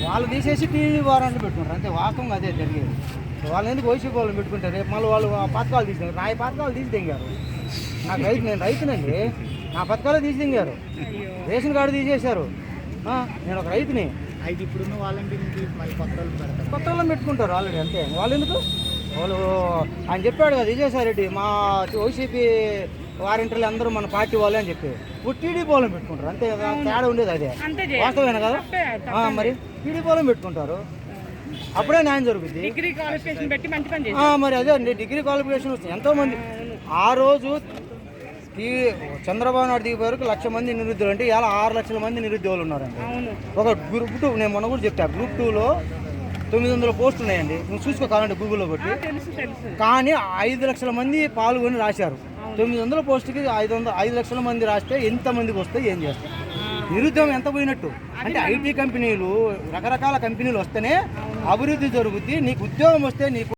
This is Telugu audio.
వాళ్ళు తీసేసి టీవీ వారాన్ని పెట్టుకుంటారు అంతే, వాస్తవంగా అదే జరిగేది. వాళ్ళు ఎందుకు వైసీపీ వాళ్ళని పెట్టుకుంటారు, రేపు మళ్ళీ వాళ్ళు ఆ పథకాలు తీసినారు, నా పథకాలు తీసి దింగారు. నాకు నేను రైతునండి, నా పథకాలు తీసి దింగారు, రేషన్ కార్డు తీసేశారు. నేను ఒక రైతుని. అయితే ఇప్పుడున్న వాళ్ళంటే మళ్ళీ కొత్త వాళ్ళని పెట్టుకుంటారు ఆల్రెడీ అంతే. వాళ్ళు ఎందుకు, వాళ్ళు ఆయన చెప్పాడు కదా విజయసాయిరెడ్డి, మా వైసీపీ వారంటీలు అందరూ మన పార్టీ వాళ్ళే అని చెప్పి ఇప్పుడు టీడీపీ వాళ్ళని పెట్టుకుంటారు అంతే కదా, తేడా ఉండేది అదే. వాస్తవేనా కదా, మరి టీడీపీ వాళ్ళని పెట్టుకుంటారు, అప్పుడే న్యాయం జరుగుతుంది. మరి అదే అండి, డిగ్రీ క్వాలిఫికేషన్ వస్తుంది ఎంతోమంది. ఆ రోజు చంద్రబాబు నాయుడు దిగిపోయారు 1,00,000 మంది నిరుద్యోగులు, అంటే ఇలా 6 లక్షల మంది నిరుద్యోగులు ఉన్నారండి. ఒక గ్రూప్ 2, నేను మొన్న కూడా చెప్తా, గ్రూప్ 2లో 900 పోస్టులు ఉన్నాయండి, నువ్వు చూసుకో కావాలంటే గూగుల్లో పెట్టి. కానీ 5 లక్షల మంది పాల్గొని రాశారు. 900 పోస్టుకి 5 లక్షల మంది రాస్తే ఎంతమందికి వస్తే ఏం చేస్తారు? నిరుద్యోగం ఎంత పోయినట్టు అంటే ఐటీ కంపెనీలు, రకరకాల కంపెనీలు వస్తేనే అభివృద్ధి జరుగుద్ది. నీకు ఉద్యోగం వస్తే నీకు